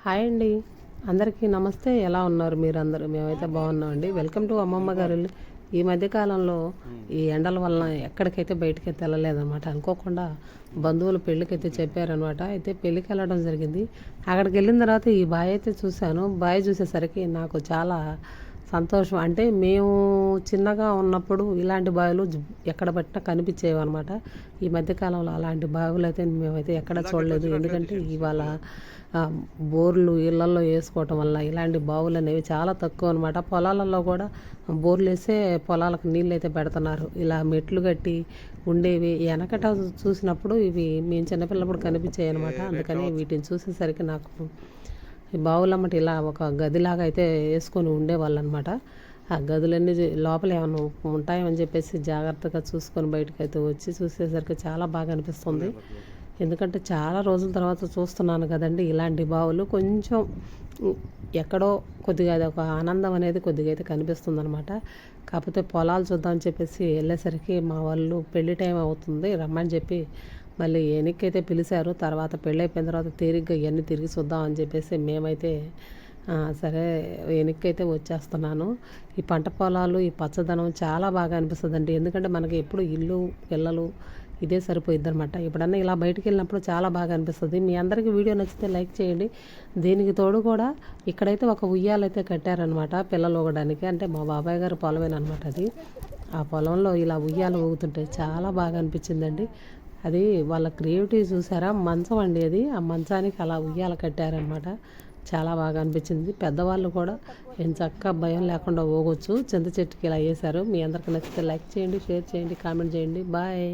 Hi అండి. అందరికీ నమస్తే. ఎలా ఉన్నారు మీరందరూ? మేమైతే బాగున్నామండి. వెల్కమ్ టు అమ్మమ్మ గారు ఇల్లు. ఈ మధ్య కాలంలో ఈ ఎండల వలన ఎక్కడికైతే బయటికైతే వెళ్ళలేదన్నమాట. అనుకోకుండా బంధువులు పెళ్ళికైతే చెప్పారనమాట. అయితే పెళ్ళికి వెళ్ళడం జరిగింది. అక్కడికి వెళ్ళిన తర్వాత ఈ బాయ్ అయితే చూశాను. బాయ్ చూసేసరికి నాకు చాలా సంతోషం. అంటే మేము చిన్నగా ఉన్నప్పుడు ఇలాంటి బావిలు ఎక్కడ పట్టినా కనిపించేవన్నమాట. ఈ మధ్యకాలంలో అలాంటి బావులు అయితే మేమైతే ఎక్కడ చూడలేదు. ఎందుకంటే ఇవాళ బోర్లు ఇళ్లల్లో వేసుకోవటం వల్ల ఇలాంటి బావులు అనేవి చాలా తక్కువ అనమాట. పొలాలలో కూడా బోర్లు వేసే పొలాలకు నీళ్ళు అయితే పెడుతున్నారు. ఇలా మెట్లు కట్టి ఉండేవి వెనకట చూసినప్పుడు ఇవి మేము చిన్నపిల్లప్పుడు కనిపించాయి అనమాట. అందుకని వీటిని చూసేసరికి నాకు ఈ బావులమ్మటి ఇలా ఒక గదిలాగా అయితే వేసుకొని ఉండేవాళ్ళు అనమాట. ఆ గదులన్నీ లోపల ఏమైనా ఉంటాయని చెప్పేసి జాగ్రత్తగా చూసుకొని బయటకు అయితే వచ్చి చూసేసరికి చాలా బాగా అనిపిస్తుంది. ఎందుకంటే చాలా రోజుల తర్వాత చూస్తున్నాను కదండి ఇలాంటి బావులు. కొంచెం ఎక్కడో కొద్దిగా అది ఒక ఆనందం అనేది కొద్దిగా అయితే కనిపిస్తుంది అనమాట. కాకపోతే పొలాలు చూద్దామని చెప్పేసి వెళ్ళేసరికి మా వాళ్ళు పెళ్లి టైం అవుతుంది రమ్మని చెప్పి మళ్ళీ వెనక్కైతే పిలిచారు. తర్వాత పెళ్ళి అయిపోయిన తర్వాత తీరిగ్గా ఇవన్నీ తిరిగి చూద్దామని చెప్పేసి మేమైతే సరే వెనక్కైతే వచ్చేస్తున్నాను. ఈ పంట పొలాలు ఈ పచ్చదనం చాలా బాగా అనిపిస్తుందండి. ఎందుకంటే మనకి ఎప్పుడు ఇల్లు పిల్లలు ఇదే సరిపోయిద్ది అనమాట. ఎప్పుడన్నా ఇలా బయటికి వెళ్ళినప్పుడు చాలా బాగా అనిపిస్తుంది. మీ అందరికీ వీడియో నచ్చితే లైక్ చేయండి. దీనికి తోడు కూడా ఇక్కడైతే ఒక ఉయ్యాలైతే కట్టారనమాట పిల్లలు ఊగడానికి. అంటే మా బాబాయ్ గారు పొలమేనమాట అది. ఆ పొలంలో ఇలా ఉయ్యాలు ఊగుతుంటే చాలా బాగా అనిపించిందండి. అది వాళ్ళ క్రియేటివిటీ చూసారా? మంచం అండి అది. ఆ మంచానికి అలా ఉయ్యాల కట్టారనమాట. చాలా బాగా అనిపించింది. పెద్దవాళ్ళు కూడా ఎంచక్కా భయం లేకుండా ఊగొచ్చు. చింత చెట్టుకి ఇలా వేశారు. మీ అందరికీ నచ్చితే లైక్ చేయండి, షేర్ చేయండి, కామెంట్ చేయండి. బాయ్.